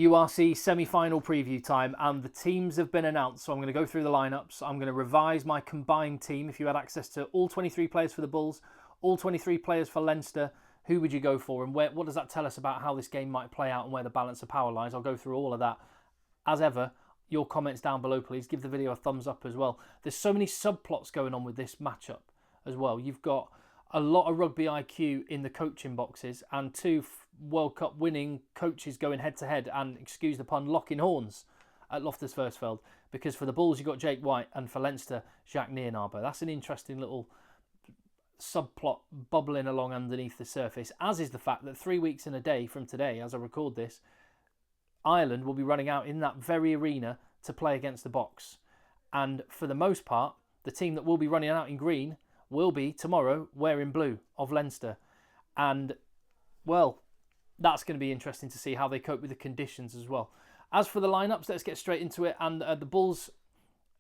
URC semi-final preview time, and the teams have been announced. So I'm going to go through the lineups. I'm going to revise my combined team. If you had access to all 23 players for the Bulls, all 23 players for Leinster, who would you go for, and what does that tell us about how this game might play out and where the balance of power lies? I'll go through all of that. As ever, your comments down below, please. Give the video a thumbs up as well. There's so many subplots going on with this matchup as well. You've got a lot of rugby IQ in the coaching boxes, and two World Cup winning coaches going head to head, and excuse the pun, locking horns at Loftus Versfeld. Because for the Bulls you've got Jake White, and for Leinster, Jacques Nienaber. That's an interesting little subplot bubbling along underneath the surface, as is the fact that 3 weeks and a day from today, as I record this, Ireland will be running out in that very arena to play against the Box. And for the most part, the team that will be running out in green will be tomorrow wearing blue of Leinster. And, well, that's going to be interesting to see how they cope with the conditions as well. As for the lineups, let's get straight into it. And the Bulls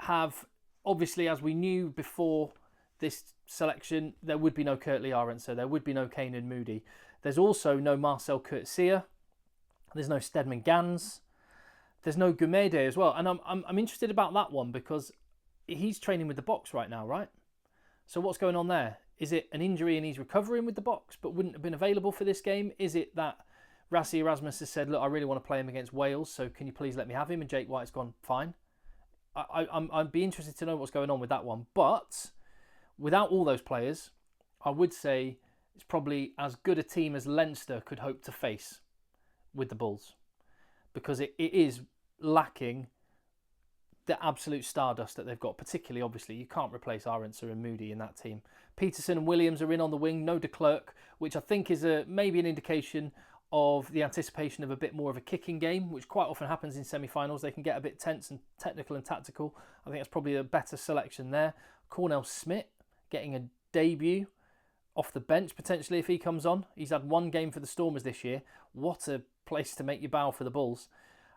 have, obviously, as we knew before this selection, there would be no Kurtley Arendse, there would be no Kanan Moody. There's also no Marcel Coetzee. There's no Stedman Gans. There's no Gumede as well. And I'm interested about that one because he's training with the Box right now, right? So what's going on there? Is it an injury and he's recovering with the Box but wouldn't have been available for this game? Is it that Rassie Erasmus has said, look, I really want to play him against Wales, so can you please let me have him? And Jake White's gone, fine. I'd be interested to know what's going on with that one. But without all those players, I would say it's probably as good a team as Leinster could hope to face with the Bulls, because it is lacking the absolute stardust that they've got. Particularly, obviously, you can't replace Arendse and Moody in that team. Peterson and Williams are in on the wing, no de Klerk, which I think is maybe an indication of the anticipation of a bit more of a kicking game, which quite often happens in semi-finals. They can get a bit tense and technical and tactical. I think that's probably a better selection there. Cornell Smith getting a debut off the bench, potentially, if he comes on. He's had one game for the Stormers this year. What a place to make you bow for the Bulls.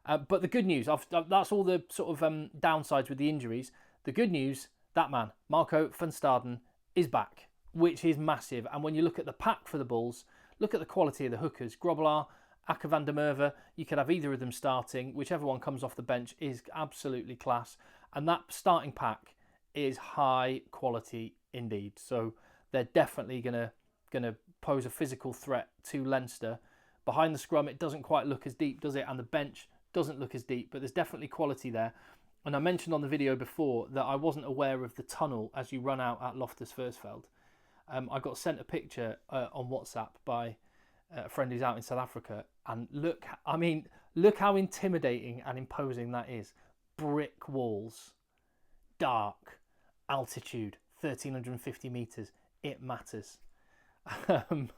But the good news, that's all the sort of downsides with the injuries. The good news, that man, Marco van Staden, is back, which is massive. And when you look at the pack for the Bulls, look at the quality of the hookers. Grobelaar, Akker van der Merwe, you could have either of them starting. Whichever one comes off the bench is absolutely class. And that starting pack is high quality indeed. So they're definitely going to pose a physical threat to Leinster. Behind the scrum, it doesn't quite look as deep, does it? And the bench doesn't look as deep, but there's definitely quality there. And I mentioned on the video before that I wasn't aware of the tunnel as you run out at Loftus Versfeld. I got sent a picture on WhatsApp by a friend who's out in South Africa, and look how intimidating and imposing that is. Brick walls, dark, altitude, 1,350 metres. It matters. The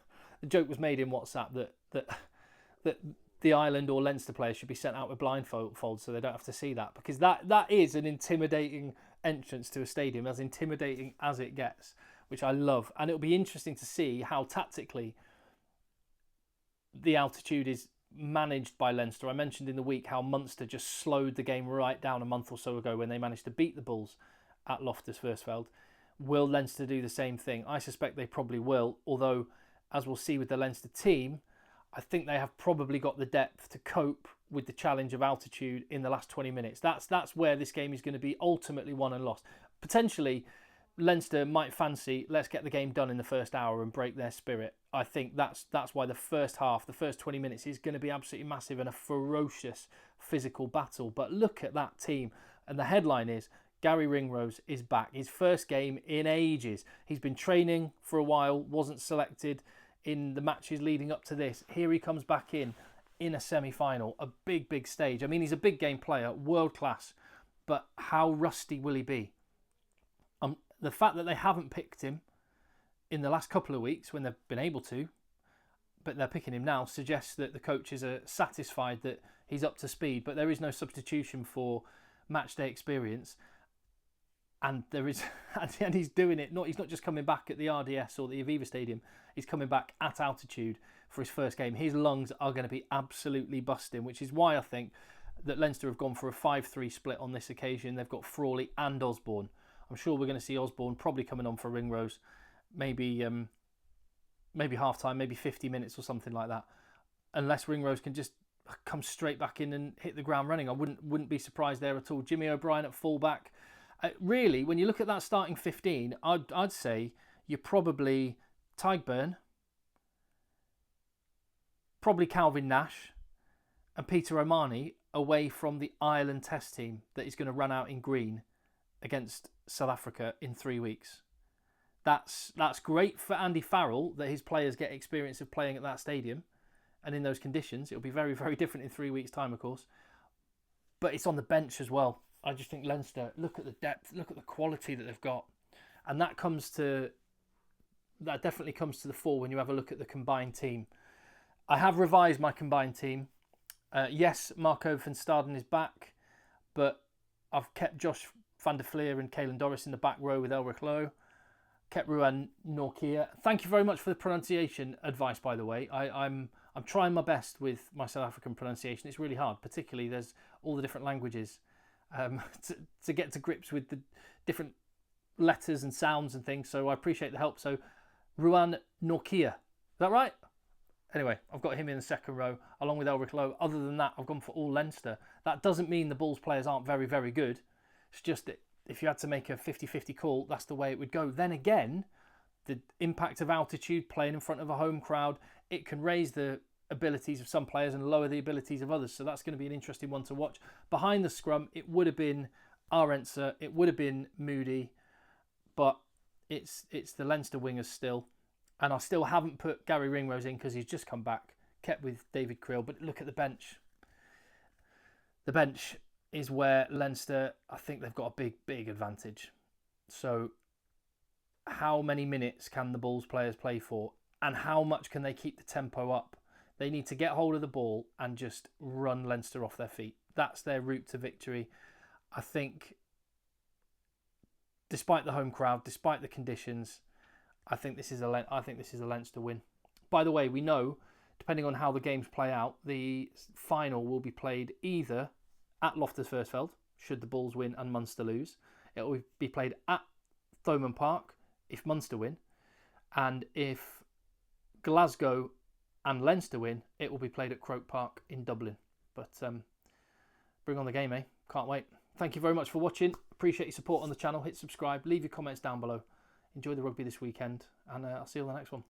joke was made in WhatsApp that the Ireland or Leinster players should be sent out with blindfolds so they don't have to see that, because that is an intimidating entrance to a stadium, as intimidating as it gets, which I love. And it'll be interesting to see how tactically the altitude is managed by Leinster. I mentioned in the week how Munster just slowed the game right down a month or so ago when they managed to beat the Bulls at Loftus Versfeld. Will Leinster do the same thing? I suspect they probably will, although, as we'll see with the Leinster team, I think they have probably got the depth to cope with the challenge of altitude in the last 20 minutes. That's where this game is going to be ultimately won and lost. Potentially, Leinster might fancy, let's get the game done in the first hour and break their spirit. I think that's why the first half, the first 20 minutes is going to be absolutely massive and a ferocious physical battle. But look at that team. And the headline is, Gary Ringrose is back. His first game in ages. He's been training for a while, wasn't selected in the matches leading up to this. Here he comes back in a semi-final, a big stage. I mean, he's a big game player, world class, but how rusty will he be? The fact that they haven't picked him in the last couple of weeks when they've been able to, but they're picking him now, suggests that the coaches are satisfied that he's up to speed, but there is no substitution for match day experience. And there is, and he's doing it. He's not just coming back at the RDS or the Aviva Stadium. He's coming back at altitude for his first game. His lungs are going to be absolutely busting, which is why I think that Leinster have gone for a 5-3 split on this occasion. They've got Frawley and Osborne. I'm sure we're going to see Osborne probably coming on for Ringrose, maybe half time, maybe 50 minutes or something like that. Unless Ringrose can just come straight back in and hit the ground running. I wouldn't be surprised there at all. Jimmy O'Brien at fullback. Really, when you look at that starting 15, I'd say you're probably Tygburn, probably Calvin Nash, and Peter O'Mahony away from the Ireland Test team that is going to run out in green against South Africa in 3 weeks. That's great for Andy Farrell that his players get experience of playing at that stadium and in those conditions. It'll be very, very different in 3 weeks' time, of course. But it's on the bench as well. I just think Leinster, look at the depth, look at the quality that they've got. And that definitely comes to the fore when you have a look at the combined team. I have revised my combined team. Yes, Marco van Staden is back, but I've kept Josh van der Fleer and Caelan Doris in the back row with Elric Lowe. Kept Ruan Norkia. Thank you very much for the pronunciation advice, by the way. I'm trying my best with my South African pronunciation. It's really hard, particularly there's all the different languages to get to grips with the different letters and sounds and things. So I appreciate the help. So Ruan Norkia, is that right? Anyway, I've got him in the second row along with Elric Lowe. Other than that, I've gone for all Leinster. That doesn't mean the Bulls players aren't very, very good. It's just that if you had to make a 50-50 call, that's the way it would go. Then again, the impact of altitude, playing in front of a home crowd, it can raise the abilities of some players and lower the abilities of others. So that's going to be an interesting one to watch. Behind the scrum, it would have been Arendse, it would have been Moody, but it's the Leinster wingers still. And I still haven't put Gary Ringrose in because he's just come back, kept with David Creel. But look at the bench. The bench is where Leinster, I think they've got a big, big advantage. So how many minutes can the Bulls players play for? And how much can they keep the tempo up? They need to get hold of the ball and just run Leinster off their feet. That's their route to victory. I think, despite the home crowd, despite the conditions, I think this is a Leinster win. By the way, we know, depending on how the games play out, the final will be played either at Loftus Versfeld, should the Bulls win and Munster lose. It will be played at Thomond Park if Munster win. And if Glasgow and Leinster win, it will be played at Croke Park in Dublin. But bring on the game, eh? Can't wait. Thank you very much for watching. Appreciate your support on the channel. Hit subscribe. Leave your comments down below. Enjoy the rugby this weekend. And I'll see you on the next one.